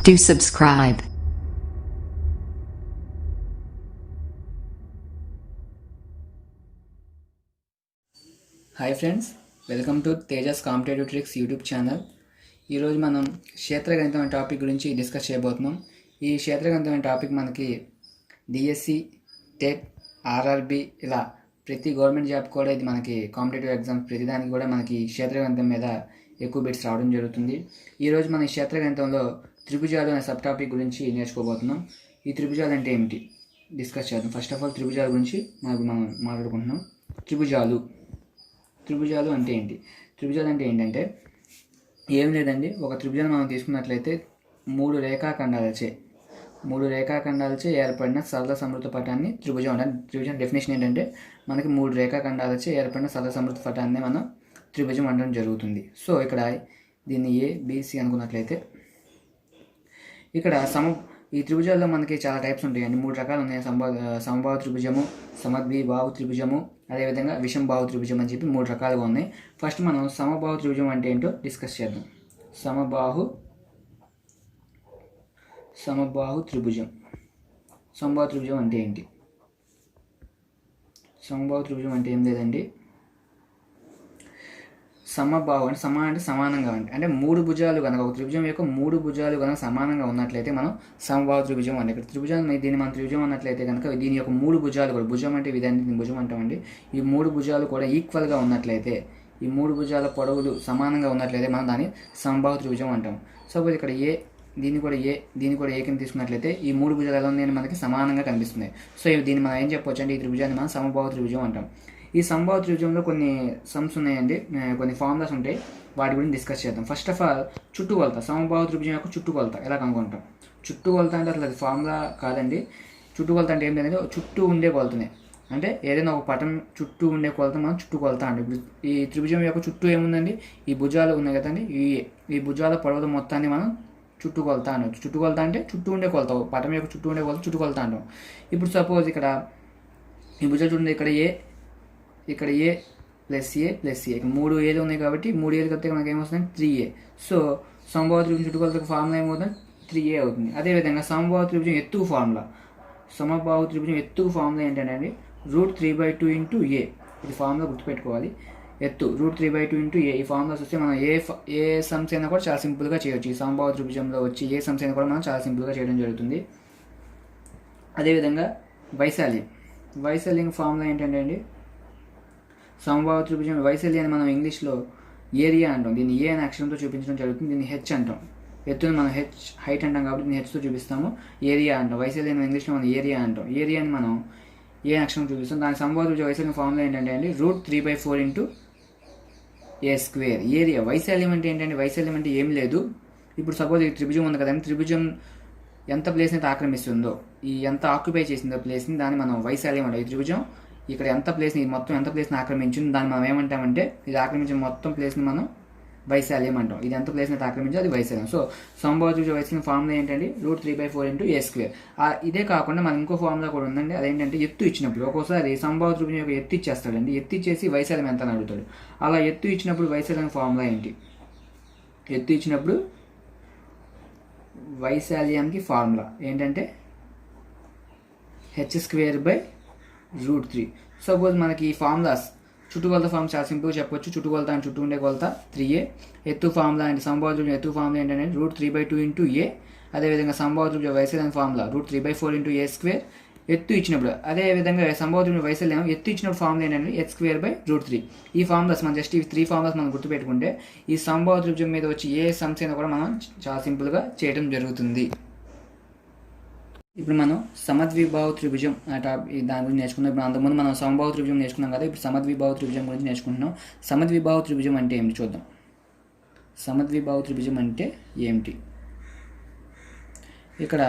Do subscribe. Hi friends, welcome to Tejas competitive tricks YouTube channel. ఈరోజు మనం క్షేత్రగణితం అనే topic గురించి డిస్కస్ చేయబోతున్నాం. ఈ క్షేత్రగణితం అనే టాపిక్ మనకి డిఎస్సి, టెట్, ఆర్ఆర్బి ఇలా ప్రతి గవర్నమెంట్ జాబ్ కూడా ఇది మనకి కాంపిటేటివ్ ఎగ్జామ్స్ ప్రతిదానికి కూడా మనకి క్షేత్రగణితం మీద ఎక్కువ బిట్స్ రావడం జరుగుతుంది. ఈరోజు మన ఈ క్షేత్రగణితంలో త్రిభుజాలు అనే సబ్ టాపిక్ గురించి నేర్చుకోబోతున్నాం. ఈ త్రిభుజాలు అంటే ఏమిటి డిస్కస్ చేద్దాం. ఫస్ట్ ఆఫ్ ఆల్ త్రిభుజాల గురించి మనం మాట్లాడుకుంటున్నాం. త్రిభుజాలు అంటే ఏంటి? త్రిభుజాలు అంటే ఏంటంటే ఏం లేదండి, ఒక త్రిభుజాన్ని మనం తీసుకున్నట్లయితే మూడు రేఖాఖండాలచే ఏర్పడిన సరళ సమృద్ధ పటాన్ని త్రిభుజం అంటారు. త్రిభుజం డెఫినేషన్ ఏంటంటే మనకి మూడు రేఖాఖండాలచే ఏర్పడిన సరళ సమృద్ధ పటాన్ని మనం త్రిభుజం అనడం జరుగుతుంది. సో ఇక్కడ దీన్ని ఏబిసి అనుకున్నట్లయితే ఇక్కడ ఈ త్రిభుజాల్లో మనకి చాలా టైప్స్ ఉంటాయండి. మూడు రకాలు ఉన్నాయి. సమబాహు త్రిభుజము, సమద్విబాహు త్రిభుజము, అదేవిధంగా విషంబాహు త్రిభుజం అని చెప్పి మూడు రకాలుగా ఉన్నాయి. ఫస్ట్ మనం సమబాహు త్రిభుజం అంటే ఏంటో డిస్కస్ చేద్దాం. సమబాహు త్రిభుజం అంటే ఏంటి? సమబాహు త్రిభుజం అంటే ఏం లేదండి, సమబాహు అంటే అంటే సమానంగా అంటే మూడు భుజాలు కనుక ఒక త్రిభుజం యొక్క మూడు భుజాలు కనుక సమానంగా ఉన్నట్లయితే మనం సమబాహు త్రిభుజం అంటే ఇక్కడ దీన్ని మనం త్రిభుజం అన్నట్లయితే కనుక దీని యొక్క మూడు భుజాలు కూడా, భుజం అంటే విధాన్ని దీన్ని భుజం అంటామండి, ఈ మూడు భుజాలు కూడా ఈక్వల్గా ఉన్నట్లయితే, ఈ మూడు భుజాల పొడవులు సమానంగా ఉన్నట్లయితే మనం దాన్ని సమబాహు త్రిభుజం అంటాం. సపోజ్ ఇక్కడ దీన్ని కూడా ఏ కింద తీసుకున్నట్లయితే ఈ మూడు భుజాలు ఎలా ఉన్నాయని మనకి సమానంగా కనిపిస్తున్నాయి. సో దీన్ని మనం ఏం చెప్పవచ్చు అంటే ఈ త్రిభుజాన్ని మనం సమబాహు త్రిభుజం అంటాం. ఈ సమబాహు త్రిభుజంలో కొన్ని సమ్స్ ఉన్నాయండి, కొన్ని ఫార్ములాస్ ఉంటాయి, వాటి గురించి డిస్కస్ చేద్దాం. ఫస్ట్ ఆఫ్ ఆల్ చుట్టుకొలత. సమబాహు త్రిభుజం యొక్క చుట్టుకొలత ఎలా కనుక్కుంటాం? చుట్టుకొలత అంటే అసలు అది ఫార్ములా కాదండి. చుట్టుకొలత అంటే ఏం లేదంటే చుట్టూ ఉండే కొలతనే, అంటే ఏదైనా ఒక పటం చుట్టూ ఉండే కొలత మనం చుట్టుకొలత అంటే. ఇప్పుడు ఈ త్రిభుజం యొక్క చుట్టూ ఏముందండి, ఈ భుజాలు ఉన్నాయి కదండి, ఈ భుజాల పొడవుల మొత్తాన్ని మనం చుట్టుకొలత అనవచ్చు. చుట్టుకొలత అంటే చుట్టూ ఉండే కొలత, పటం యొక్క చుట్టూ ఉండే కొలత చుట్టుకొలత అంటాం. ఇప్పుడు సపోజ్ ఇక్కడ ఈ భుజాలు చూడండి, ఇక్కడ ఏ ప్లస్ ఏ ఇక్కడ మూడు ఏలు ఉన్నాయి కాబట్టి మూడు ఏలు కలిపితే మనకి ఏమొస్తుంది? 3a. సో సమబాహు త్రిభుజం చుట్టుకొలతకు ఫార్ములా ఏమవుతుంది? 3a అవుతుంది. అదేవిధంగా సమబాహు త్రిభుజం ఎత్తుకు ఫార్ములా ఏంటంటే √3/2 × a. ఇది ఫార్ములా గుర్తుపెట్టుకోవాలి. ఎత్తు √3/2 × a. ఈ ఫార్ములాస్ వస్తే మనం ఏ సమ్స్ అయినా కూడా చాలా సింపుల్గా చేయొచ్చు. ఈ సమబాహు త్రిభుజంలో వచ్చి ఏ సమ్స్ అయినా కూడా మనం చాలా సింపుల్గా చేయడం జరుగుతుంది. అదేవిధంగా వైశాల్యం ఫార్ములా ఏంటంటే అండి, సమబాహు త్రిభుజం వైశాల్యాన్ని మనం ఇంగ్లీష్లో ఏరియా అంటాం. దీన్ని ఏ అనే అక్షరంతో చూపించడం జరుగుతుంది. దీన్ని హెచ్ అంటాం. ఎత్తుని మనం హైట్ అంటాం కాబట్టి దీన్ని హెచ్తో చూపిస్తాము, ఏరియా అంటాం. వైశాల్యాన్ని ఇంగ్లీష్లో మనం ఏరియా అంటాం. ఏరియాని మనం ఏ అక్షరం చూపిస్తాం. దాని సమబాహు త్రిభుజం వైశాల్యం ఫార్ములా ఏంటంటే అండి √3/4 × a². ఏరియా. వైశాల్యం అంటే ఏంటంటే, వైశాల్యం అంటే ఏం లేదు. ఇప్పుడు సపోజ్ ఈ త్రిభుజం ఉంది కదండి, త్రిభుజం ఎంత ప్లేస్ని అయితే ఆక్రమిస్తుందో, ఎంత ఆక్యుపై చేసిందో ప్లేస్ని, దాన్ని మనం వైశాల్యం అంటాం. ఈ త్రిభుజం ఇక్కడ మొత్తం ఎంత ప్లేస్ని ఆక్రమించింది దాన్ని మనం ఏమంటామంటే, ఇది ఆక్రమించిన మొత్తం ప్లేస్ని మనం వైశాల్యం అంటాం. ఇది ఎంత ప్లేస్ని అయితే ఆక్రమించో అది వైశాల్యం. సో సమబాహు త్రిభుజం వైశాల్యం ఫార్ములా ఏంటంటే √3/4 × a². ఇదే కాకుండా మనకి ఇంకో ఫార్ములా కూడా ఉందండి. అదేంటంటే ఎత్తు ఇచ్చినప్పుడు ఒక్కోసారి సమబాహు త్రిభుజం యొక్క ఎత్తు ఇచ్చేస్తాడండి. ఎత్తు ఇచ్చేసి వైశాల్యం ఎంత అని అడుగుతాడు. అలా ఎత్తు ఇచ్చినప్పుడు వైశాల్యం ఫార్ములా ఏంటి? ఎత్తు ఇచ్చినప్పుడు వైశాల్యానికి ఫార్ములా ఏంటంటే h²/√3. సపోజ్ మనకి ఈ ఫార్ములాస్ చుట్టుకొలత ఫార్మ్ చాలా సింపుల్గా చెప్పొచ్చు. చుట్టుకొలత అంటే చుట్టూ ఉండే కొలత 3a. ఎత్తు ఫార్ములా అంటే సమబాహు త్రిభుజం ఎత్తు ఫార్ములా ఏంటంటే √3/2 × a. అదేవిధంగా సమబాహు త్రిభుజం వైశాల్యం ఫార్ములా √3/4 × a². ఎత్తు ఇచ్చినప్పుడు అదేవిధంగా సమబాహు త్రిభుజం వైశాల్యం ఎత్తు ఇచ్చినప్పుడు ఫార్ములా ఏంటంటే h²/√3. ఈ ఫార్ములాస్ మనం జస్ట్ ఈ 3 ఫార్ములాస్ మనం గుర్తుపెట్టుకుంటే ఈ సమబాహు త్రిభుజం మీద వచ్చి ఏ సమ్స్ అయినా కూడా మనం చాలా సింపుల్గా చేయడం జరుగుతుంది. ఇప్పుడు మనం సమద్విబాహు త్రిభుజం దాని గురించి నేర్చుకున్నాం. ఇప్పుడు అంతకుముందు మనం సమబాహు త్రిభుజం నేర్చుకున్నాం కదా, ఇప్పుడు సమద్విబాహు త్రిభుజం గురించి నేర్చుకుంటున్నాం. సమద్విబాహు త్రిభుజం అంటే ఏమిటి చూద్దాం. సమద్విబాహు త్రిభుజం అంటే ఏమిటి? ఇక్కడ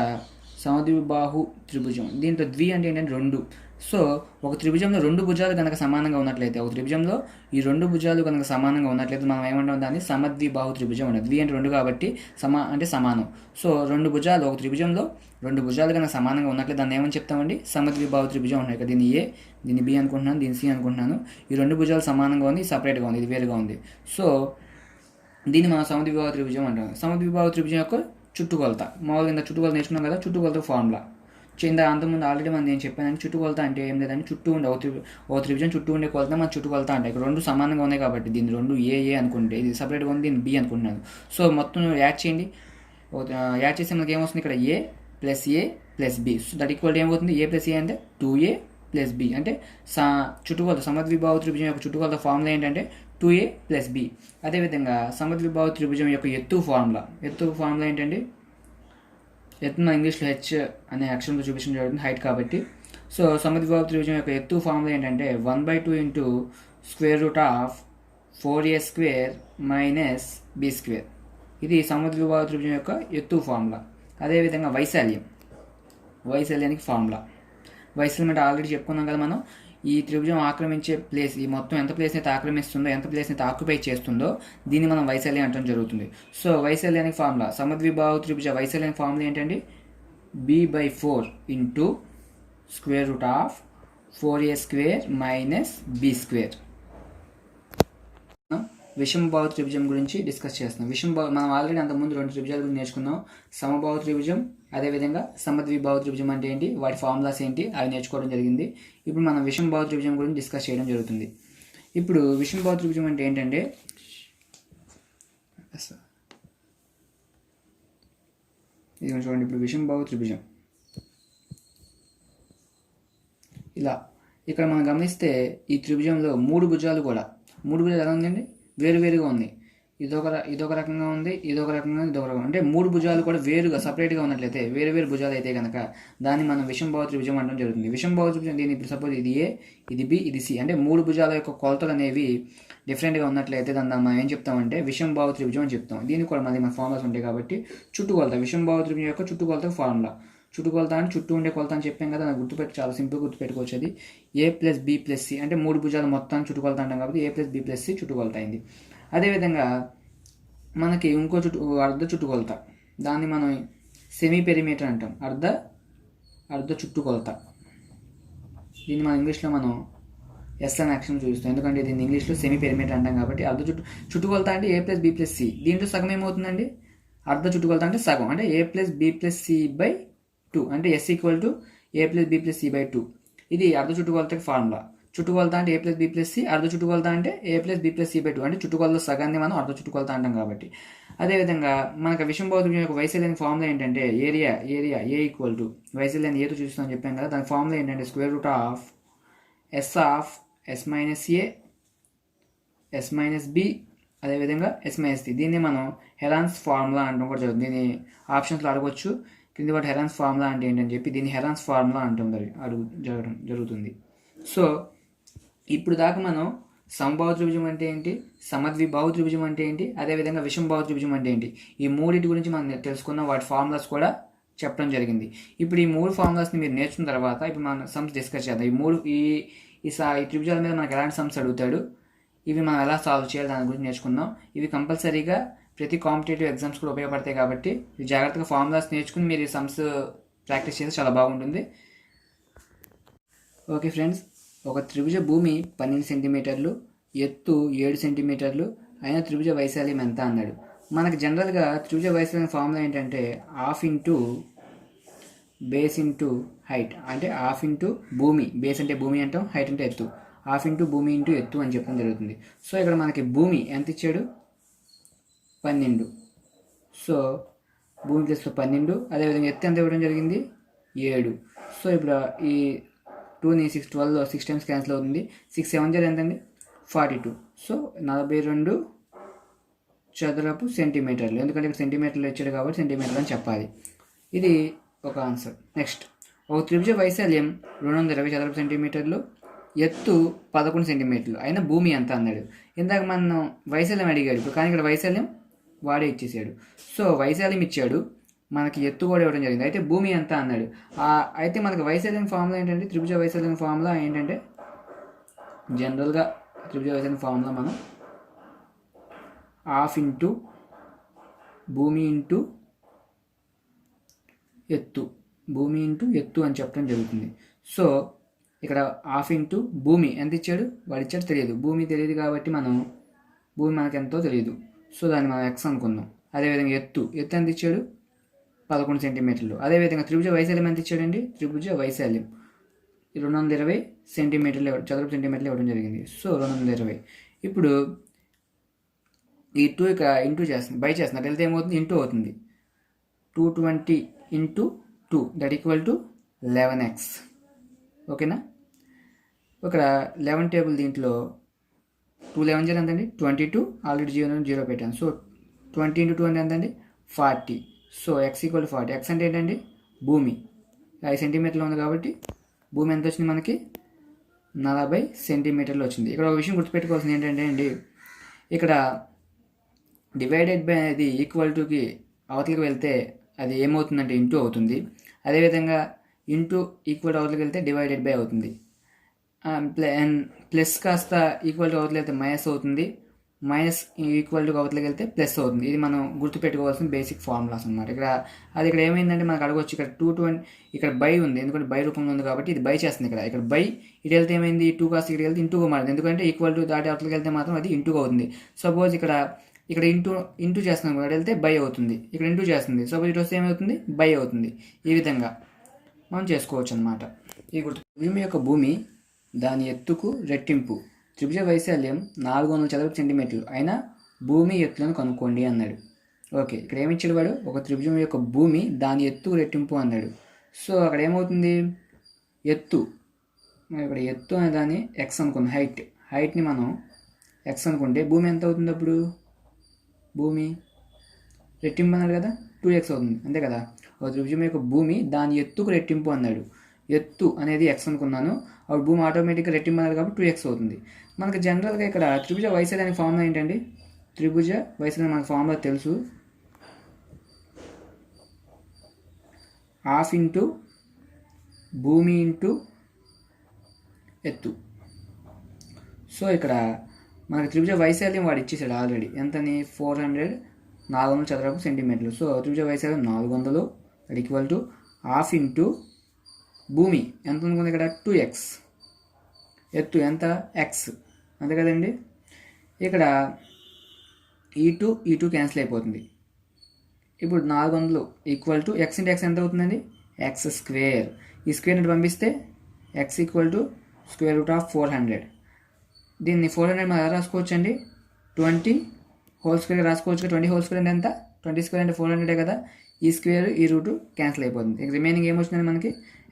సమద్విబాహు త్రిభుజం, దీంట్లో ద్వి అంటే ఏంటంటే రెండు. సో ఒక త్రిభుజంలో రెండు భుజాలు కనుక సమానంగా ఉన్నట్లయితే, ఒక త్రిభుజంలో ఈ రెండు భుజాలు కనుక సమానంగా ఉన్నట్లయితే మనం ఏమంటాం? దాన్ని సమద్విబాహు త్రిభుజం అంటాం. ద్వి అంటే రెండు కాబట్టి అంటే సమానం. సో రెండు భుజాలు, ఒక త్రిభుజంలో రెండు భుజాలు కనుక సమానంగా ఉన్నట్లయితే దాన్ని ఏమని చెప్తామండి? సమద్విబాహు త్రిభుజం ఉన్నాయి కదా. దీన్ని ఏ, దీన్ని బి అనుకుంటున్నాను, దీన్ని సి అనుకుంటున్నాను. ఈ రెండు భుజాలు సమానంగా ఉంది, సపరేట్గా ఉంది, ఇది వేరుగా ఉంది. సో దీన్ని మనం సమద్విబాహు త్రిభుజం అంటాం. సమద్విబాహు త్రిభుజం యొక్క చుట్టుకొలత. మామూలుగా ఇంత చుట్టుకొలత నేర్చుకున్నాం కదా, చుట్టుకొలత ఫార్ములా కింద అంతకుముందు ఆల్రెడీ మనం నేను చెప్పాను. చుట్టుకొలత అంటే ఏం లేదంటే చుట్టూ ఉండే ఓ త్రిభుజం చుట్టూ ఉండే కొలత మన చుట్టుకొలత అంటే ఇక్కడ రెండు సమానంగా ఉన్నాయి కాబట్టి దీన్ని రెండు ఏ అనుకుంటే ఇది సపరేట్గా ఉంది, దీన్ని బి అనుకుంటున్నాను. సో మొత్తం యాడ్ చేయండి. యాడ్ చేస్తే మనకి ఏమొస్తుంది ఇక్కడ A plus B. So that equal ఏమవుతుంది, ఏ ప్లస్ ఏ అంటే 2a ప్లస్ బి. అంటే చుట్టుకొలత సమద్విబాహు త్రిభుజం యొక్క చుట్టుకొలత ఫార్ములా ఏంటంటే 2a ప్లస్ బి. అదేవిధంగా సమద్విబాహు త్రిభుజం యొక్క ఎత్తు ఫార్ములా ఏంటంటే ఎత్తున ఇంగ్లీష్లో హెచ్ అనే అక్షరంతో చూపించడం జరుగుతుంది, హైట్ కాబట్టి. సో సమద్విబాహు త్రిభుజం యొక్క ఎత్తు ఫార్ములా ఏంటంటే 1/2 into square root of 4a² minus b². ఇది సమద్విబాహు త్రిభుజం యొక్క ఎత్తు ఫార్ములా. అదేవిధంగా వైశాల్యానికి ఫార్ములా. వైశాల్యం అంటే ఆల్రెడీ చెప్పుకున్నాం కదా మనం, ఈ త్రిభుజం ఆక్రమించే ప్లేస్, ఈ మొత్తం ఎంత ప్లేస్ని అయితే ఆక్రమిస్తుందో, ఎంత ప్లేస్ని అయితే ఆక్యుపై చేస్తుందో దీన్ని మనం వైశాల్యం అంటడం జరుగుతుంది. సో వైశాల్యానికి ఫార్ములా, సమద్విబాహు త్రిభుజ వైశాల్యానికి ఫార్ములా ఏంటంటే b/4 into square root of 4a² minus b². విషమబాహు త్రిభుజం గురించి డిస్కస్ చేస్తున్నాం. మనం ఆల్రెడీ అంతకుముందు 2 త్రిభుజాల గురించి నేర్చుకున్నాం. సమబాహు త్రిభుజం, అదేవిధంగా సమద్విబాహు త్రిభుజం అంటే ఏంటి, వాటి ఫార్ములాస్ ఏంటి, అవి నేర్చుకోవడం జరిగింది. ఇప్పుడు మనం విషమబాహు త్రిభుజం గురించి డిస్కస్ చేయడం జరుగుతుంది. ఇప్పుడు విషమబాహు త్రిభుజం అంటే ఏంటంటే ఇది చూడండి. ఇప్పుడు విషమబాహు త్రిభుజం ఇలా ఇక్కడ మనం గమనిస్తే ఈ త్రిభుజంలో 3 భుజాలు ఎలా ఉందండి, వేరువేరుగా ఉంది. ఇదొక రకంగా ఉంది, ఇదొక రకంగా, అంటే 3 భుజాలు కూడా వేరుగా సపరేట్గా ఉన్నట్లయితే, వేరు భుజాలు అయితే కనుక దాన్ని మనం విషమబాహు త్రిభుజం అనడం జరుగుతుంది. విషమబాహు త్రిభుజం దీన్ని ఇప్పుడు సపోజ్ ఇది ఏ, ఇది బి, ఇది సి, అంటే 3 భుజాల యొక్క కొలతలు అనేవి డిఫరెంట్గా ఉన్నట్లయితే దాన్ని మనం ఏం చెప్తామంటే విషమబాహు త్రిభుజం అని చెప్తాం. దీనికి కూడా మళ్ళీ మన ఫార్ములాస్ ఉంటాయి కాబట్టి చుట్టుకొలత, విషమబాహు త్రిభుజం యొక్క చుట్టుకొలత ఫార్ములా. చుట్టుకొలత అంటే చుట్టూ ఉండే కొలత అని చెప్పాం కదా, నాకు చాలా సింపుల్ గుర్తుపెట్టుకోవచ్చు. అది a plus B plus C, అంటే 3 భుజాలు మొత్తాన్ని చుట్టుకొలత అంటాం కాబట్టి a plus B plus C చుట్టుకొలత అయింది. అదేవిధంగా మనకి ఇంకో అర్ధ చుట్టుకొలత, దాన్ని మనం సెమీ పెరిమీటర్ అంటాం. అర్ధ చుట్టుకొలత, దీన్ని మన ఇంగ్లీష్లో మనం ఎస్ అనే అక్షరం చూపిస్తాం, ఎందుకంటే దీన్ని ఇంగ్లీష్లో సెమీ పెరిమీటర్ అంటాం కాబట్టి. అర్ధ చుట్టుకొలత అంటే a plus B plus C. దీంట్లో సగం ఏమవుతుందండి, అర్ధ చుట్టుకొలత అంటే సగం, అంటే a plus B plus C by 2, అంటే s equal to a plus B plus C by 2. ఇది అర్ధ చుట్టుకొలతకి ఫార్ములా. చుట్టుకొలత అంటే a plus B plus C, అర్ధ చుట్టుకొలత అంటే a plus B plus C by 2, అంటే చుట్టుకొలత సగాన్ని మనం అర్ధ చుట్టుకొలత అంటాం కాబట్టి. అదేవిధంగా మనకు విషమబాహు త్రిభుజం యొక్క వైశాల్యానికి ఫార్ములా ఏంటంటే ఏరియా ఏ ఈక్వల్ టు వైశాల్యాన్ని ఏతో చూస్తామని చెప్పాం కదా, దాని ఫార్ములా ఏంటంటే square root of S minus A S minus B, అదేవిధంగా ఎస్ మైనస్ సి. దీన్ని మనం హెరాన్స్ ఫార్ములా అంటాం కూడా జరుగుతుంది. దీన్ని ఆప్షన్స్లో అడగవచ్చు, కింద వాటి హెరాన్స్ ఫార్ములా అంటే ఏంటని చెప్పి దీన్ని హెరాన్స్ ఫార్ములా అంటాం జరుగుతుంది. సో ఇప్పుడు దాకా మనం సమబాహు త్రిభుజం అంటే ఏంటి, సమద్విబాహు త్రిభుజం అంటే ఏంటి, అదేవిధంగా విషమబాహు త్రిభుజం అంటే ఏంటి, ఈ మూడింటి గురించి మనం తెలుసుకున్న వాటి ఫార్ములాస్ కూడా చెప్పడం జరిగింది. ఇప్పుడు ఈ 3 ఫార్ములాస్ని మీరు నేర్చుకున్న తర్వాత ఇప్పుడు మనం సమ్స్ డిస్కస్ చేద్దాం. ఈ త్రిభుజాల మీద మనకు ఎలాంటి సమ్స్ అడుగుతాడు, ఇవి మనం ఎలా సాల్వ్ చేయాలి దాని గురించి నేర్చుకుందాం. ఇవి కంపల్సరీగా ప్రతి కాంపిటేటివ్ ఎగ్జామ్స్ కూడా ఉపయోగపడతాయి కాబట్టి జాగ్రత్తగా ఫార్ములాస్ నేర్చుకుని మీరు ఈ సమ్స్ ప్రాక్టీస్ చేస్తే చాలా బాగుంటుంది. ఓకే ఫ్రెండ్స్, ఒక త్రిభుజ భూమి 12 సెంటీమీటర్లు, ఎత్తు 7 సెంటీమీటర్లు అయిన త్రిభుజ వైశాల్యం ఎంత అన్నాడు. మనకి జనరల్గా త్రిభుజ వైశాల్యం ఫార్ములా ఏంటంటే half into base into height, అంటే హాఫ్ ఇంటూ భూమి, బేస్ అంటే భూమి అంటాం, హైట్ అంటే ఎత్తు, హాఫ్ ఇంటూ భూమి ఇంటూ ఎత్తు అని చెప్పడం జరుగుతుంది. సో ఇక్కడ మనకి భూమి ఎంత ఇచ్చాడు, 12. సో భూమి ప్లస్లో 12, అదేవిధంగా ఎత్తు ఎంత ఇవ్వడం జరిగింది, 7. సో ఇప్పుడు ఈ 2ని 6 టైమ్స్ క్యాన్సిల్ అవుతుంది. 6 7 ఎంతండి, 42. సో 42 చదరపు సెంటీమీటర్లు, ఎందుకంటే ఇక్కడ సెంటీమీటర్లు ఇచ్చాడు కాబట్టి సెంటీమీటర్లు అని చెప్పాలి. ఇది ఒక ఆన్సర్. నెక్స్ట్, ఒక త్రిభుజ వైశాల్యం 220 చదరపు సెంటీమీటర్లు, ఎత్తు 11 సెంటీమీటర్లు అయినా భూమి ఎంత అన్నాడు. ఇందాక మనం వైశాల్యం అడిగాడు, ఇప్పుడు కానీ ఇక్కడ వైశాల్యం వాడే ఇచ్చేసాడు. సో వైశాల్యం ఇచ్చాడు, మనకి ఎత్తు కూడా ఇవ్వడం జరిగింది, అయితే భూమి ఎంత అన్నాడు. అయితే మనకి వైశాల్యం ఫార్ములా ఏంటంటే, త్రిభుజ వైశాల్యం ఫార్ములా ఏంటంటే జనరల్గా త్రిభుజ వైశాల్యం ఫార్ములా మనం హాఫ్ ఇంటూ భూమి ఇంటూ ఎత్తు అని చెప్పడం జరుగుతుంది. సో ఇక్కడ హాఫ్ ఇంటూ భూమి ఎంత ఇచ్చాడు, వాడు ఇచ్చాడు తెలియదు, భూమి తెలియదు కాబట్టి మనం భూమి మనకు ఎంతో తెలియదు, సో దాన్ని మనం ఎక్స్ అనుకుందాం. అదేవిధంగా ఎత్తు ఎంత ఇచ్చాడు, 11 సెంటీమీటర్లు. అదేవిధంగా త్రిభుజ వైశాల్యం ఎంత ఇచ్చాడండి? త్రిభుజ వైశాల్యం 220 సెంటీమీటర్లు చదరపు సెంటీమీటర్లు ఇవ్వడం జరిగింది. సో 220. ఇప్పుడు ఈ 2 ఇక ఇంటూ చేస్తుంది, బై చేస్తున్నారు, వెళ్తే ఏమవుతుంది? ఇంటూ అవుతుంది. 220 into 2 that equal to 11x. ఓకేనా? ఇక్కడ 11 టేబుల్ దీంట్లో 2 11 జీరో ఎంతండి? 22. ఆల్రెడీ 0 పెట్టాను. సో 20 ఇంటూ 2 అంటే ఎంతండి? 40. So x equal 40. x అంటే ఏంటండి? భూమి. 5 సెంటీమీటర్లు ఉంది కాబట్టి భూమి ఎంత వచ్చింది మనకి? 40 సెంటీమీటర్లు వచ్చింది. ఇక్కడ ఒక విషయం గుర్తుపెట్టుకోవాల్సింది ఏంటంటే అండి, ఇక్కడ డివైడెడ్ బై అనేది ఈక్వల్ టుకి అవతలికి వెళ్తే అది ఏమవుతుందంటే ఇంటూ అవుతుంది. అదేవిధంగా ఇంటూ ఈక్వల్ టు అవతలికి వెళ్తే డివైడెడ్ బై అవుతుంది. ప్లస్ కాస్త ఈక్వల్ టు అవతలికి వెళ్తే మైనస్ అవుతుంది. మైనస్ ఈక్వల్ టు అవతలికి వెళ్తే ప్లస్ అవుతుంది. ఇది మనం గుర్తుపెట్టుకోవాల్సిన బేసిక్ ఫార్ములాస్ అనమాట. ఇక్కడ ఏమైందంటే మనకు అడగవచ్చు, ఇక్కడ 220 ఇక్కడ బై ఉంది, ఎందుకంటే బై రూపంలో ఉంది కాబట్టి ఇది బై చేస్తుంది. ఇక్కడ బై ఇటు వెళ్తే ఏమైంది? 2 కాస్త ఇటు వెళ్తే ఇంటూగా మారింది, ఎందుకంటే ఈక్వల్ టు దాటి అవతలికి వెళ్తే మాత్రం అది ఇంటూగా అవుతుంది. సపోజ్ ఇక్కడ ఇంటూ చేస్తున్నాం, ఇక్కడ వెళ్తే బై అవుతుంది, ఇక్కడ ఇంటూ చేస్తుంది, సపోజ్ ఇటు వస్తే ఏమవుతుంది? బై అవుతుంది. ఈ విధంగా మనం చేసుకోవచ్చు అనమాట. ఈ భూమి యొక్క భూమి దాని ఎత్తుకు రెట్టింపు. త్రిభుజ వైశాల్యం 400 చదరపు సెంటీమీటర్లు అయినా భూమి ఎత్తులను కనుక్కోండి అన్నాడు. ఓకే, ఇక్కడ ఏమిచ్చాడు వాడు? ఒక త్రిభుజం యొక్క భూమి దాని ఎత్తుకు రెట్టింపు అన్నాడు. సో అక్కడ ఏమవుతుంది? ఎత్తు, ఇక్కడ ఎత్తు అనే దాన్ని ఎక్స్ అనుకుంది, హైట్ని మనం ఎక్స్ అనుకుంటే భూమి ఎంత అవుతుంది? అప్పుడు భూమి రెట్టింపు అన్నాడు కదా, 2x అవుతుంది, అంతే కదా. ఒక త్రిభుజం యొక్క భూమి దాని ఎత్తుకు రెట్టింపు అన్నాడు. ఎత్తు అనేది ఎక్స్ అనుకున్నాను, అప్పుడు భూమి ఆటోమేటిక్గా రెట్టింపు అన్నాడు కాబట్టి 2x అవుతుంది. మనకు జనరల్గా ఇక్కడ త్రిభుజ వైశాల్యానికి ఫార్ములా ఏంటండి? త్రిభుజ వైశాల్యం మనకు ఫార్ములా తెలుసు, హాఫ్ ఇంటూ భూమి ఇంటూ ఎత్తు. సో ఇక్కడ మనకి త్రిభుజ వైశాల్యం వాడు ఇచ్చేసాడు ఆల్రెడీ, ఎంతని? 400 చదరపు సెంటీమీటర్లు. సో త్రిభుజ వైశాల్యం 400 అది ఈక్వల్ టు హాఫ్ ఇంటూ భూమి ఎంత అనుకుంది ఇక్కడ? 2x. ఎత్తు ఎంత? x, అంతే కదండి. ఇక్కడ ఈ టూ క్యాన్సిల్ అయిపోతుంది. ఇప్పుడు 400 equal to x into x ఎంత అవుతుందండి? x square. ఈ స్క్వేర్ నుండి పంపిస్తే x equal to square root of 400. దీన్ని 400 మనం ఎలా రాసుకోవచ్చు అండి? 20 హోల్ స్క్వేర్ రాసుకోవచ్చు. 20 హోల్ స్క్వేర్ అంటే ఎంత? 20 స్క్వేర్ అంటే 400 కదా. ఈ స్క్వేర్ ఈ రూటు క్యాన్సిల్ అయిపోతుంది. రిమైనింగ్ ఏమొచ్చిందండి మనకి?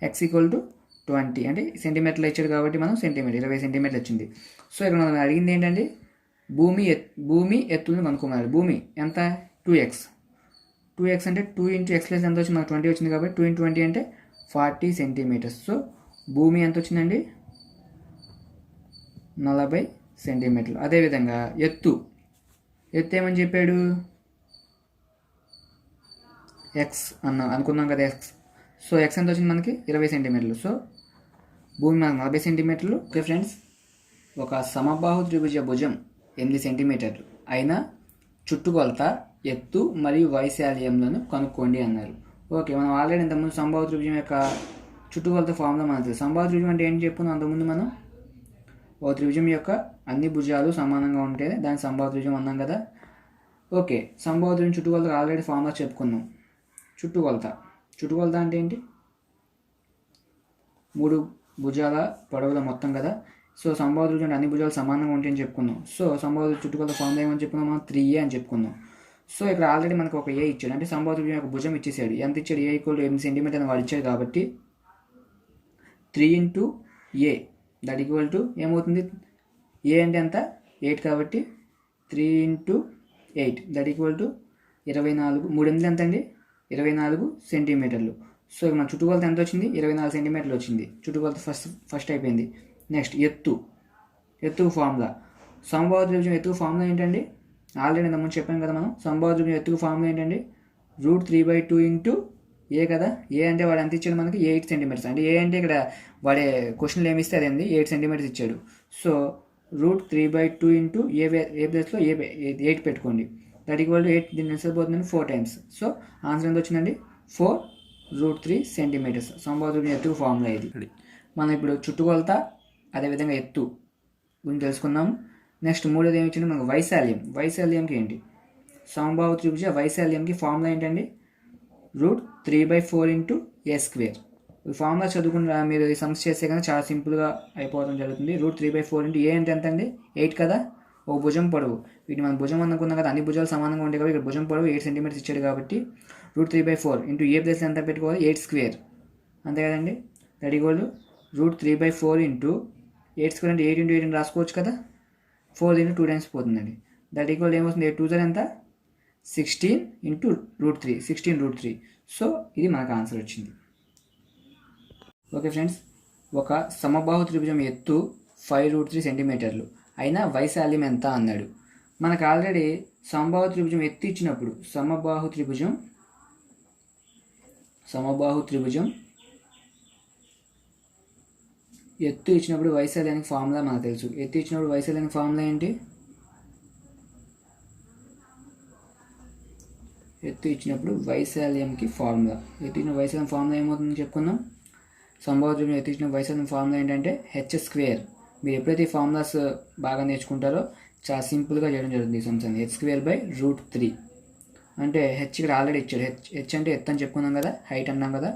x ఈక్వల్ టు 20 అంటే సెంటీమీటర్లు ఇచ్చాడు కాబట్టి మనం 20 సెంటీమీటర్లు వచ్చింది. సో ఇక్కడ మనం అడిగింది ఏంటండి? భూమి ఎత్తులను కనుక్కోమన్నాడు. భూమి ఎంత? 2x అంటే 2 ఇంటూ x ప్లస్ ఎంత వచ్చింది? మనకు 20 వచ్చింది కాబట్టి 2 ఇంటూ 20 అంటే 40 సెంటీమీటర్స్. సో భూమి ఎంత వచ్చిందండి? 40 సెంటీమీటర్లు. అదేవిధంగా ఎత్తు ఏమని చెప్పాడు? ఎక్స్ అనుకున్నాం కదా, ఎక్స్. సో ఎక్స్ ఎంత వచ్చింది మనకి? 20 సెంటీమీటర్లు. సో భూమి మనకు 40 సెంటీమీటర్లు. ఓకే ఫ్రెండ్స్, ఒక సమబాహు త్రిభుజ భుజం 8 సెంటీమీటర్లు అయినా చుట్టుకొలత, ఎత్తు మరియు వైశాల్యములను కనుక్కోండి అన్నారు. ఓకే, మనం ఆల్రెడీ ఇంతకుముందు సమబాహు త్రిభుజం యొక్క చుట్టుకొలత ఫార్ములా మనకు తెలుసు. సమబాహు త్రిభుజం అంటే ఏంటి చెప్పుకున్నాం అంతకుముందు మనం? ఓ త్రిభుజం యొక్క అన్ని భుజాలు సమానంగా ఉంటే దాన్ని సమబాహు త్రిభుజం అన్నాం కదా. ఓకే, సమబాహు త్రిభుజం చుట్టుకొలత ఆల్రెడీ ఫార్ములా చెప్పుకున్నాం. చుట్టుకొలత అంటే ఏంటి? 3 భుజాల పొడవుల మొత్తం కదా. సో సమబాహు త్రిభుజం అంటే అన్ని భుజాలు సమానంగా ఉంటాయని చెప్పుకున్నాం. సో సమబాహు చుట్టుకొలత ఫార్ములా ఏమని చెప్పుకున్నాం మనం? 3a అని చెప్పుకున్నాం. సో ఇక్కడ ఆల్రెడీ మనకు ఒక ఏ ఇచ్చాడు, అంటే సమబాహు త్రిభుజం యొక్క భుజం ఇచ్చేసాడు. ఎంత ఇచ్చాడు? a ఈక్వల్ టు 8 సెంటీమీటర్ అని వాడు ఇచ్చాడు కాబట్టి 3 into a that equal to ఏమవుతుంది? ఏ అంటే ఎంత? 8 కాబట్టి 3 ఇంటూ 8 దట్ ఈక్వల్ టు 24. 3 8 ఎంత అండి? 24 సెంటీమీటర్లు. సో మన చుట్టుకొలత ఎంత వచ్చింది? 24 సెంటీమీటర్లు వచ్చింది. చుట్టుకొలత ఫస్ట్ అయిపోయింది. నెక్స్ట్ ఎత్తు ఫార్ములా. సమబాహు త్రిభుజం ఎత్తుకు ఫార్ములా ఏంటండి? ఆల్రెడీ ఇంతకుముందు చెప్పాం కదా మనం. సమబాహు త్రిభుజం ఎత్తుకు ఫార్ములా ఏంటండి? √3/2 ఇంటూ ఏ కదా. ఏ అంటే వాడు ఎంత ఇచ్చాడు మనకి? 8 సెంటీమీటర్స్. అంటే ఏ అంటే ఇక్కడ వాడే క్వశ్చన్లు ఏమి ఇస్తే అదేంది 8 సెంటీమీటర్స్ ఇచ్చాడు. సో √3/2 ఇంటూ ఏ ప్లేస్లో 8 పెట్టుకోండి. That equal to 8. దీన్ని ఎంత పోతుందండి? 4 టైమ్స్. సో ఆన్సర్ ఎంత వచ్చిందండి? 4√3 సెంటీమీటర్స్. సమబాహు త్రిభుజం ఎత్తుకు ఫార్ములా ఇది. మనం ఇప్పుడు చుట్టుకొలత అదేవిధంగా ఎత్తు గురించి తెలుసుకున్నాము. నెక్స్ట్ మూడోది ఏమి ఇచ్చింది మనకు? వైశాల్యంకి ఏంటి? సమబాహు త్రిభుజ వైశాల్యంకి ఫార్ములా ఏంటండి? 2a + 2b = 4ac. 2a అంటే వాడు ఎంత ఇచ్చాడు మనకి? 8 సెంటీమీటర్స్. 8 అంటే 8 పెట్టుకోండి. That equal to 8. దీన్ని ఎంత పోతుందండి? 4 √3 సెంటీమీటర్స్. సమబాహు త్రిభుజ ఎత్తుకు ఫార్ములా ఇది. మనం ఇప్పుడు చుట్టుకొలత అదేవిధంగా ఎత్తు గురించి తెలుసుకున్నాము. నెక్స్ట్ మూడోది ఏమి ఇచ్చింది మనకు? వైశాల్యం. వైశాల్యంకి ఏంటి? √3/4 ఇంటూ ఏ స్క్వేర్. ఈ ఫార్ములా చదువుకున్న మీరు ఈ సమ్స్ చేస్తే కనుక చాలా సింపుల్గా అయిపోవడం జరుగుతుంది. √3/4 ఇంటూ ఏ అంటే ఎంత అండి? 8 కదా. ఒక భుజం పొడవు, వీటిని మనం భుజం అనుకున్నాం కదా, అన్ని భుజాలు సమానంగా ఉంటాయి కాబట్టి ఇక్కడ భుజం పొడవు 8 సెంటీమీటర్స్ ఇచ్చాడు కాబట్టి √3/4 ఇంటూ ఏ ప్లస్ ఎంత పెట్టుకోవాలి? 8 స్క్వేర్, అంతే కదండి. That equal to √3/4 into 8 square అంటే 8 ఇంటూ 8 రాసుకోవచ్చు కదా. 4 ఇంటూ 2 టైమ్స్ పోతుందండి. దట్ ఈక్వల్ ఏమవుతుంది? 8 2 ఎంత? 16 ఇంటూ √3, 16√3. సో ఇది మనకు ఆన్సర్ వచ్చింది. ఓకే ఫ్రెండ్స్, ఒక సమబాహు త్రిభుజం ఎత్తు 5√3 సెంటీమీటర్లు అయినా వైశాల్యం ఎంత అన్నాడు. మనకు ఆల్రెడీ సమబాహు త్రిభుజం ఎత్తు ఇచ్చినప్పుడు సమబాహు త్రిభుజం ఎత్తు ఇచ్చినప్పుడు వైశాల్యానికి ఫార్ములా మనకు తెలుసు. ఎత్తు ఇచ్చినప్పుడు వైశాల్యానికి ఫార్ములా ఏంటి? ఎత్తు ఇచ్చినప్పుడు వైశాల్యంకి ఫార్ములా వైశాల్యం ఫార్ములా ఏమవుతుందని చెప్పుకుందాం. సమబాహు త్రిభుజం ఎత్తు ఇచ్చిన వైశాల్యం ఫార్ములా ఏంటంటే h². మీరు ఎప్పుడైతే ఈ ఫార్ములాస్ బాగా నేర్చుకుంటారో చాలా సింపుల్గా చేయడం జరుగుతుంది ఈ సమ్స్. h²/√3 అంటే హెచ్ ఇక్కడ ఆల్రెడీ ఇచ్చాడు. హెచ్ అంటే ఎత్తు అని చెప్పుకున్నాం కదా, హైట్ అన్నాం కదా.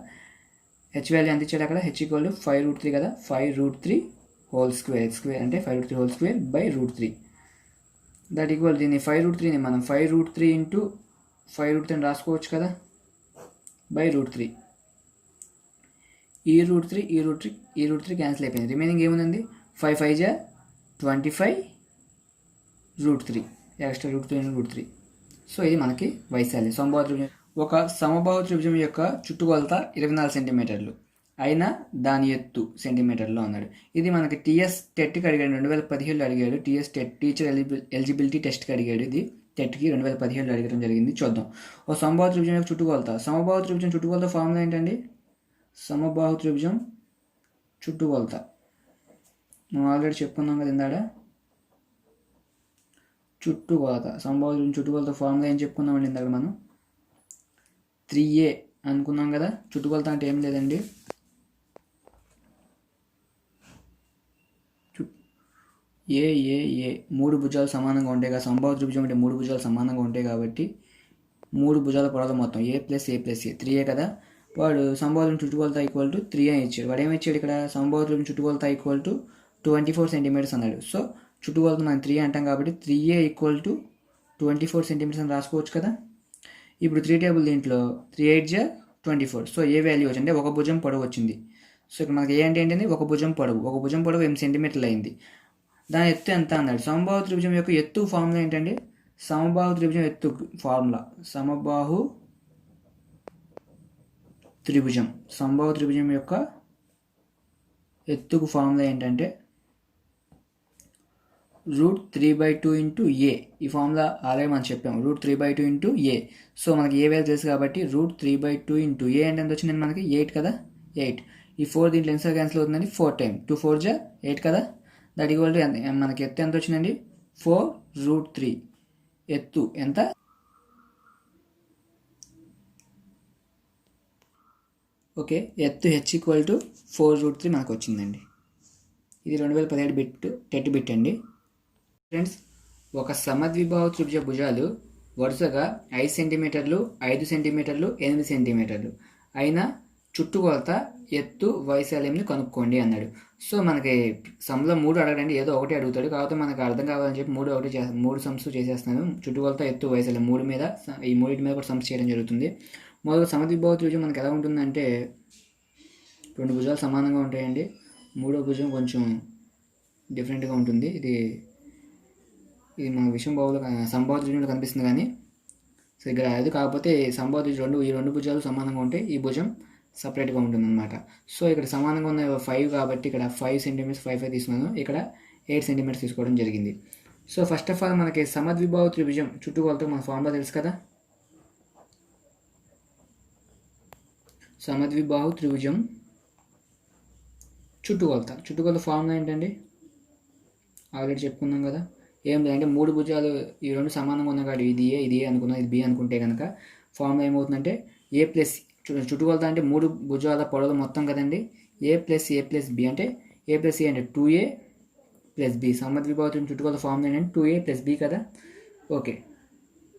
హెచ్ వాల్యూ ఎంత ఇచ్చాడు అక్కడ? h = 5√3 కదా, 5√3 హోల్ స్క్వేర్. h² అంటే 5√3 whole square by √3. That equal దీన్ని 5√3ని మనం 5√3 ఇంటూ 5√3 అని రాసుకోవచ్చు కదా, బై √3. ఈ √3 క్యాన్సిల్ అయిపోయింది. రిమైనింగ్ ఏముందండి? 5 5 జా 25 √3 ఎక్స్ట్రా √3. సో ఇది మనకి వైశాల్యం. సమబాహు త్రిభుజం ఒక సమబాహు త్రిభుజం యొక్క చుట్టుకొలత 24 సెంటీమీటర్లు అయినా దాని ఎత్తు సెంటీమీటర్లో అన్నాడు. ఇది మనకి టీఎస్ టెట్కి అడిగాడు, 2017లో అడిగాడు. టీఎస్ టెట్ టీచర్ ఎలిజిబిలిటీ టెస్ట్కి అడిగాడు. ఇది టెట్కి 2017లో అడగడం జరిగింది. చూద్దాం. ఒక సమబాహు త్రిభుజం యొక్క చుట్టుకొలత. సమబాహు త్రిభుజం చుట్టుకొలత ఫార్ములా ఏంటండి? సమబాహు త్రిభుజం చుట్టుకొలత మనం ఆల్రెడీ చెప్పుకున్నాం కదా ఇందాడ. చుట్టుకొలత సమబాహు త్రిభుజం చుట్టుకొలత ఫార్ములా ఏం చెప్పుకున్నామండి ఇందాక మనం? 3a అనుకున్నాం కదా. చుట్టుకొలత అంటే ఏం లేదండి, ఏ 3 భుజాలు సమానంగా ఉంటాయి కదా. సమబాహు త్రిభుజం అంటే 3 భుజాలు సమానంగా ఉంటాయి కాబట్టి 3 భుజాల పొడవు మొత్తం a + a + a 3a కదా. వాడు సమబాహు త్రిభుజం చుట్టుకొలత ఈక్వల్ టు 3 అని ఇచ్చాడు. వాడు ఏమి ఇచ్చాడు ఇక్కడ? సమబాహు త్రిభుజం చుట్టుకొలత ఈక్వల్ టు 24 సెంటీమీటర్స్ అన్నాడు. సో చుట్టుకొలత మనం 3 అంటాం కాబట్టి 3a = 24 సెంటీమీటర్స్ అని రాసుకోవచ్చు కదా. ఇప్పుడు 3 టేబుల్ దీంట్లో 3 8 జా 24. సో ఏ వాల్యూ వచ్చింది? ఒక భుజం పొడవు వచ్చింది. సో ఇక్కడ మనకి ఏ అంటే ఏంటంటే ఒక భుజం పొడవు 8 సెంటీమీటర్లు అయింది. దాని ఎత్తు ఎంత అన్నాడు. సమబాహు త్రిభుజం యొక్క ఎత్తు ఫార్ములా ఏంటండి? సమబాహు త్రిభుజం ఎత్తు ఫార్ములా సమబాహు త్రిభుజం యొక్క ఎత్తుకు ఫార్ములా ఏంటంటే √3/2 ఇంటూ ఏ. ఈ ఫార్ములా ఆల్రెడీ మనం చెప్పాము, √3/2 ఇంటూ ఏ. సో మనకి ఏ వాల్యూ తెలుసు కాబట్టి √3/2 ఇంటూ ఏ అంటే ఎంత వచ్చిందండి మనకి? 8 కదా, 8. ఈ 4 దీంట్లో ఎంత క్యాన్సిల్ అవుతుందండి? 4 టైమ్ 2 4 జా 8 కదా. దట్ ఈక్వల్ టు మనకి ఎత్తు ఎంత వచ్చిందండి? 4√3. ఎత్తు ఎంత? ఓకే, ఎత్తు h = 4√3 మనకు వచ్చిందండి. ఇది 2017 బిట్ టెట్ బిట్ అండి. ఫ్రెండ్స్, ఒక సమద్విబాహు త్రిభుజ భుజాలు వరుసగా 5 సెంటీమీటర్లు, 5 సెంటీమీటర్లు, 8 సెంటీమీటర్లు అయినా చుట్టుకొలత ఎత్తు వైశాల్యంని కనుక్కోండి అన్నాడు. సో మనకి సమ్లో 3 అడగడండి, ఏదో ఒకటి అడుగుతాడు. కాకపోతే మనకు అర్థం కావాలని చెప్పి 3 సమ్స్ చేసేస్తున్నాను. చుట్టుకొలత ఎత్తు వైశాల్యం 3 మీద, ఈ 3 మీద కూడా సమ్స్ చేయడం జరుగుతుంది. మొదలు సమద్విబాహు త్రిభుజం మనకి ఎలా ఉంటుందంటే 2 భుజాలు సమానంగా ఉంటాయండి. 3వ భుజం కొంచెం డిఫరెంట్గా ఉంటుంది. ఇది మన విషంబాహులో సమబాహు త్రిభుజంలో కనిపిస్తుంది కానీ సో ఇక్కడ అది కాకపోతే సమబాహు త్రిభుజం ఈ రెండు భుజాలు సమానంగా ఉంటాయి, ఈ భుజం సపరేట్గా ఉంటుందన్నమాట. సో ఇక్కడ సమానంగా ఉన్న 5 కాబట్టి ఇక్కడ 5 సెంటీమీటర్స్ 5 తీసుకున్నాను, ఇక్కడ 8 సెంటీమీటర్స్ తీసుకోవడం జరిగింది. సో ఫస్ట్ ఆఫ్ ఆల్ మనకి సమద్విబాహు త్రిభుజం చుట్టుకొలత మన ఫార్ములా తెలుసు కదా. సమద్విబాహు త్రిభుజం చుట్టుకొలత ఫార్ములా ఏంటండి? ఆల్రెడీ చెప్పుకున్నాం కదా. ఏం లేదంటే 3 భుజాలు ఈ 2 సమానంగా ఉన్న కాదు, ఇది ఏ అనుకున్నా, ఇది బి అనుకుంటే కనుక ఫార్ములా ఏమవుతుందంటే a ప్లస్ చుట్టుకొలత అంటే 3 భుజాల పొడవు మొత్తం కదండి. a ప్లస్ b అంటే a ప్లస్ ఏ అంటే 2a ప్లస్ b. సమద్విబాహు త్రిభుజం చుట్టుకొలత ఫార్ములా ఏంటంటే 2a ప్లస్ b కదా. ఓకే,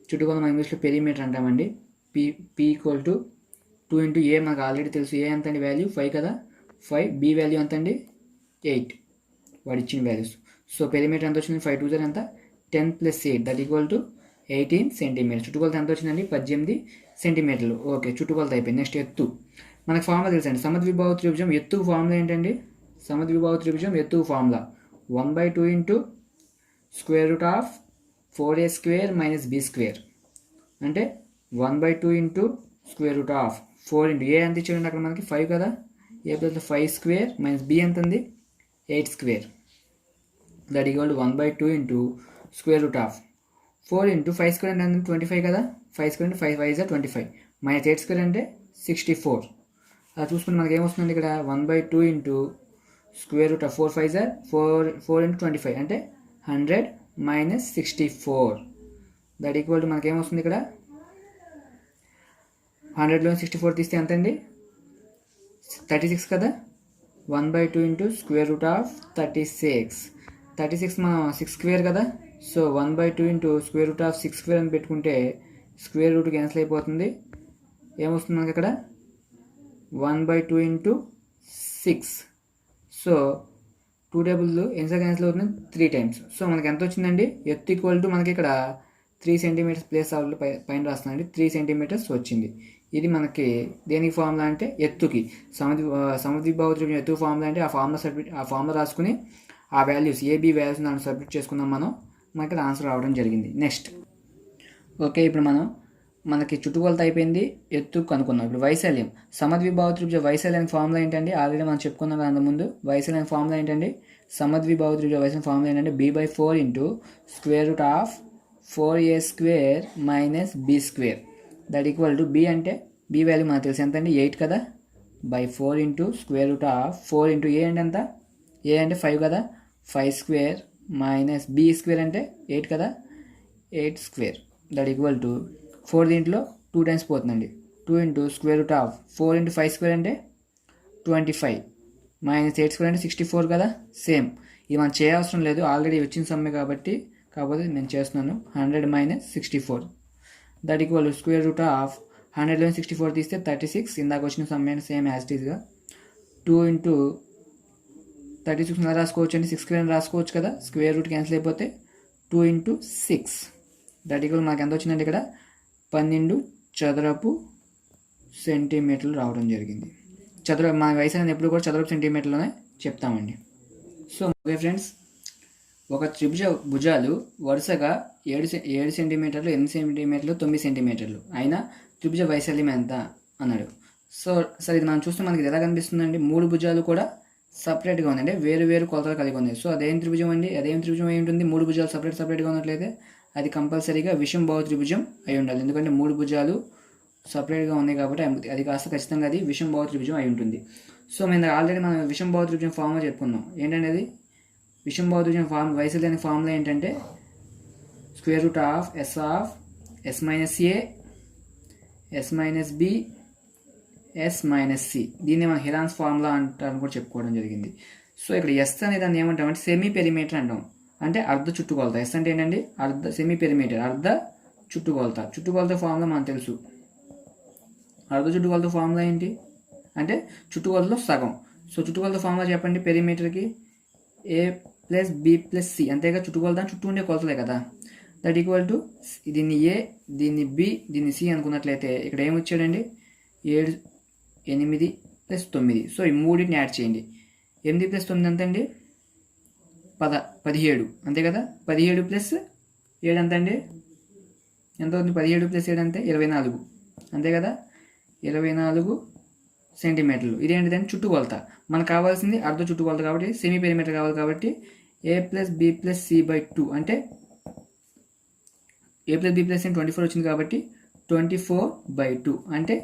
చుట్టుకొలత మన ఇంగ్లీష్లో పెరిమీటర్ అంటామండి. p = 2 ఇంటూ ఏ మనకు ఆల్రెడీ తెలుసు, ఏ ఎంత అండి వాల్యూ 5 కదా, 5, బి వాల్యూ ఎంత అండి 8 వాడు ఇచ్చిన వాల్యూస్. సో పెరిమీటర్ ఎంత వచ్చింది, 5 2 ఎంత 10 + 8 దట్ ఈక్వల్ టు 18 సెంటీమీటర్. చుట్టుకొలత ఎంత వచ్చిందండి 18 సెంటీమీటర్లు. ఓకే, చుట్టుకొలత అయిపోయింది. నెక్స్ట్ ఎత్తు మనకు ఫార్ములా తెలుసండి. సమద్విబాహు త్రిభుజం ఎత్తు ఫార్ములా ఏంటండి, సమద్విబాహు త్రిభుజం ఎత్తు ఫార్ములా 1/2 ఇంటూ √4a² - b² అంటే 1/2 ఇంటూ √4 ఇంటూ ఏ ఎంత ఇచ్చాడండి అక్కడ మనకి 5 కదా, a + 5² - b ఎంత ఉంది 8² that equal to 1/2 into √4 into 5² అంటే 25 కదా, 5² అంటే 5 5 25 -8² అంటే 64. అలా చూసుకుంటే మనకి ఏమొస్తుందండి ఇక్కడ 1/2 ఇంటూ √4 5 4 ఇంటూ 25 అంటే 100 - 64 దట్ ఈక్వల్ టు మనకి ఏమొస్తుంది ఇక్కడ 100లో 64 తీస్తే ఎంత అండి 36 కదా, 1/2 ఇంటూ √36 మనం 6² కదా, సో 1/2 ఇంటూ √6² అని పెట్టుకుంటే స్క్వేర్ రూట్ క్యాన్సిల్ అయిపోతుంది. ఏమొస్తుంది మనకి ఇక్కడ 1/2 ఇంటూ 6, సో 2 టేబుల్ ఎన్నిసార్లు క్యాన్సిల్ అవుతుంది 3 టైమ్స్. సో మనకి ఎంత వచ్చిందండి ఎత్తు ఈక్వల్ టు మనకి ఇక్కడ 3 సెంటీమీటర్స్ ప్లేస్ పైన రాస్తుందండి 3 సెంటీమీటర్స్ వచ్చింది. ఇది మనకి దేనికి ఫార్ములా అంటే ఎత్తుకి, సమద్విబాహు త్రిభుజం ఎత్తు ఫార్ములా అంటే ఆ ఫార్ములా రాసుకుని ఆ వాల్యూస్ ఏబీ వాల్యూస్ దాన్ని సబ్మిట్ చేసుకుందాం మనం, మనకి ఆన్సర్ రావడం జరిగింది. నెక్స్ట్ ఓకే, ఇప్పుడు మనకి చుట్టుకొలత అయిపోయింది, ఎత్తు కనుక్కున్నాం. ఇప్పుడు వైశాల్యం, సమద్విబాహు త్రిభుజ వైశాల్యం ఫార్ములా ఏంటండి, ఆల్రెడీ మనం చెప్పుకున్నాం అంత ముందు. వైశాల్యం ఫార్ములా ఏంటండి, సమద్విబాహు త్రిభుజ వైశాల్యం ఫార్ములా ఏంటంటే b/4 into √4a² - b² that equal to be అంటే బి వాల్యూ మనకు తెలుసు ఎంత అండి 8 కదా, /4 ఇంటూ √4 ఇంటూ ఏ అంటే ఎంత, ఏ అంటే 5 కదా, 5² - b² అంటే 8 కదా, 8² దట్ ఈక్వల్ టు 4 దీంట్లో 2 టైమ్స్ పోతుందండి, 2 ఇంటూ √4 ఇంటూ 5² అంటే 25 -8² అంటే 64 కదా. సేమ్ ఇది మనం చేయవసరం లేదు, ఆల్రెడీ వచ్చిన సమ్మె కాబట్టి, కాకపోతే నేను చేస్తున్నాను 100 - 64 దట్ ఈక్వల్ √100లో 64 తీస్తే 36, ఇందాక వచ్చిన సమ్మె సేమ్ యాజ్ ఇట్ ఈస్గా 2 ఇంటూ 36 ఎలా రాసుకోవచ్చు అండి 6² రాసుకోవచ్చు కదా, స్క్వేర్ రూట్ క్యాన్సిల్ అయిపోతే 2 ఇంటూ 6 దట్ ఈక్వల్ మనకి ఎంత వచ్చిందండి ఇక్కడ 12 చదరపు సెంటీమీటర్లు రావడం జరిగింది. మన వైశాల్యం ఎప్పుడు కూడా చదరపు సెంటీమీటర్లోనే చెప్తామండి. సో ఓకే ఫ్రెండ్స్, ఒక త్రిభుజ భుజాలు వరుసగా 7 సెంటీమీటర్లు 8 సెంటీమీటర్లు 9 సెంటీమీటర్లు అయినా త్రిభుజ వైశాల్యం ఎంత అన్నాడు. సో సరే ఇది మనం చూస్తే మనకి ఎలా కనిపిస్తుందండి, 3 భుజాలు కూడా సపరేట్గా ఉందండి, వేరు కొలతలు కలిగి ఉన్నాయి. సో అదేం త్రిభుజం అండి, అదేం త్రిభుజం అయి ఉంటుంది, 3 భుజాలు సపరేట్గా ఉన్నట్లయితే అది కంపల్సరీగా విషంబాహు త్రిభుజం అయి ఉండాలి. ఎందుకంటే 3 భుజాలు సపరేట్గా ఉన్నాయి కాబట్టి అది కాస్త ఖచ్చితంగా అది విషంబాహు త్రిభుజం అయి ఉంటుంది. సో ఆల్రెడీ మనం విషంబాహు త్రిభుజం ఫార్ములా చెప్పుకున్నాం. ఏంటంటే అది విషంబాహు త్రిభుజం వైశాల్యానికి ఫార్ములా ఏంటంటే √S - a S - b S - c, దీన్ని మనం హెరాన్స్ ఫార్ములా అంటారని కూడా చెప్పుకోవడం జరిగింది. సో ఇక్కడ ఎస్ అనే దాన్ని ఏమంటామంటే సెమీ పెరిమీటర్ అంటాం, అంటే అర్ధ చుట్టుకొలత. ఎస్ అంటే ఏంటండి సెమీ పెరిమీటర్, అర్ధ చుట్టుకొలత ఫార్ములా మనకు తెలుసు. అర్ధ చుట్టుకొలత ఫార్ములా ఏంటి అంటే చుట్టుకొలతలో సగం. సో చుట్టుకొలత ఫార్ములా చెప్పండి పెరిమీటర్కి, a + b + c, అంతేగా చుట్టుకొలత చుట్టూ ఉండే కొలతలే కదా. దట్ ఈక్వల్ టు దీన్ని ఏ, దీన్ని బి, దీన్ని సి అనుకున్నట్లయితే ఇక్కడ ఏమొచ్చాడండి 7 8 + 9. సో ఈ మూడింటిని యాడ్ చేయండి, 8 + 9 ఎంత అండి 17 అంతే కదా, 17 + 7 ఎంత అండి ఎంత అవుతుంది, 17 + 7 అంటే 24 అంతే కదా, 24 సెంటీమీటర్లు. ఇదేంటిదంటే చుట్టుకొలత, మనకు కావాల్సింది అర్ధ చుట్టుకొలత కాబట్టి సెమీ పెరిమీటర్ కావాలి కాబట్టి a + b + c/2 అంటే a + b + c 24 వచ్చింది కాబట్టి 24/2 అంటే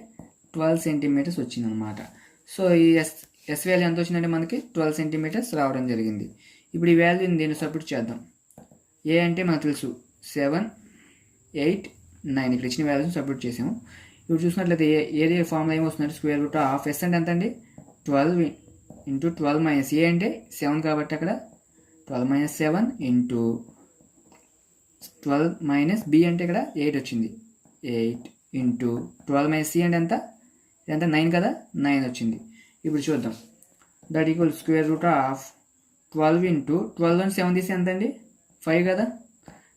12 సెంటీమీటర్స్ వచ్చింది అనమాట. సో ఈ ఎస్ వాల్యూ ఎంత వచ్చిందంటే మనకి 12 సెంటీమీటర్స్ రావడం జరిగింది. ఇప్పుడు ఈ వాల్యూని దీన్ని సబ్స్టిట్యూట్ చేద్దాం. ఏ అంటే మనకు తెలుసు 7 8 9, ఇక్కడ ఇచ్చిన వాల్యూని సబ్స్టిట్యూట్ చేసాము. ఇప్పుడు చూసినట్లయితే ఏరియా ఫార్ములా ఏమొస్తుందంటే √S అంటే ఎంత అండి 12 ఇంటూ 12 - a అంటే 7 కాబట్టి అక్కడ 12 - 7 ఇంటూ 12 - b అంటే ఇక్కడ 8 వచ్చింది, 8 ఇంటూ 12 - c అంటే ఎంత ఇదంతా 9 కదా, 9 వచ్చింది. ఇప్పుడు చూద్దాం. That equal square root of 12 into 12 నుంచి 7 తీస్తే ఎంత అండి, 5 కదా.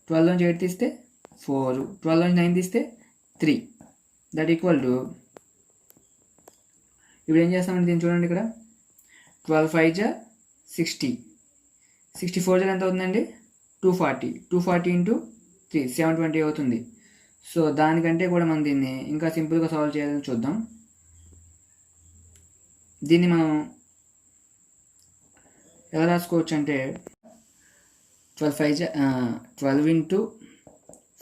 12 నుంచి 8 తీస్తే 4, 12 నుంచి 9 తీస్తే 3. దట్ ఈక్వల్ టు, ఇప్పుడు ఏం చేస్తామంటే దీన్ని చూడండి, ఇక్కడ 12 5 జా 60, 64 జా ఎంత అవుతుందండి, 240, 240 ఇంటూ 3 720 అవుతుంది. సో దానికంటే కూడా మనం దీన్ని ఇంకా సింపుల్గా సాల్వ్ చేయాలని చూద్దాం. దీన్ని మనం ఎలా రాసుకోవచ్చు అంటే 12 5 జా 12 ఇంటూ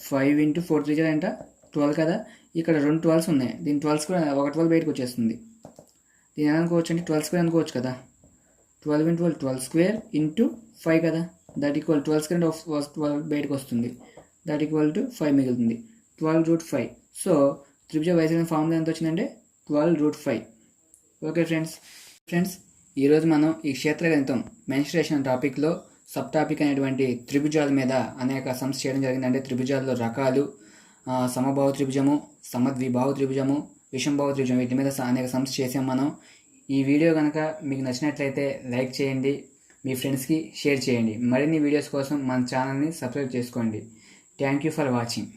5 ఇంటూ 4 3 జా ఎంత 12 కదా. ఇక్కడ 2 12s ఉన్నాయి, దీని 12 కూడా ఒక 12 బయటకు వచ్చేస్తుంది. దీని ఎలా అనుకోవచ్చు అంటే 12 స్క్వేర్ అనుకోవచ్చు కదా. 12 ఇంటూ 12 స్క్వేర్ ఇంటూ 5 కదా. దట్ ఈక్వల్ 12 స్క్వేర్ 12 బయటకు వస్తుంది. దట్ ఈక్వల్ టు 5 మిగులుతుంది. 12√5. సో త్రిభుజ వైశాల్యం ఫార్ములా ఎంత వచ్చిందంటే 12√5. ఓకే ఫ్రెండ్స్ ఈరోజు మనం ఈ క్షేత్రగణితం మెన్స్ట్రుయేషన్ టాపిక్లో సబ్ టాపిక్ అనేటువంటి త్రిభుజాల మీద అనేక సమ్స్ చేయడం జరిగింది. అంటే త్రిభుజాల్లో రకాలు, సమబాహు త్రిభుజము, సమద్విబాహు త్రిభుజము, విషంబాహు త్రిభుజం, వీటి మీద అనేక సమ్స్ చేసాం మనం. ఈ వీడియో కనుక మీకు నచ్చినట్లయితే లైక్ చేయండి, మీ ఫ్రెండ్స్కి షేర్ చేయండి. మరిన్ని వీడియోస్ కోసం మన ఛానల్ని సబ్స్క్రైబ్ చేసుకోండి. Thank you for watching.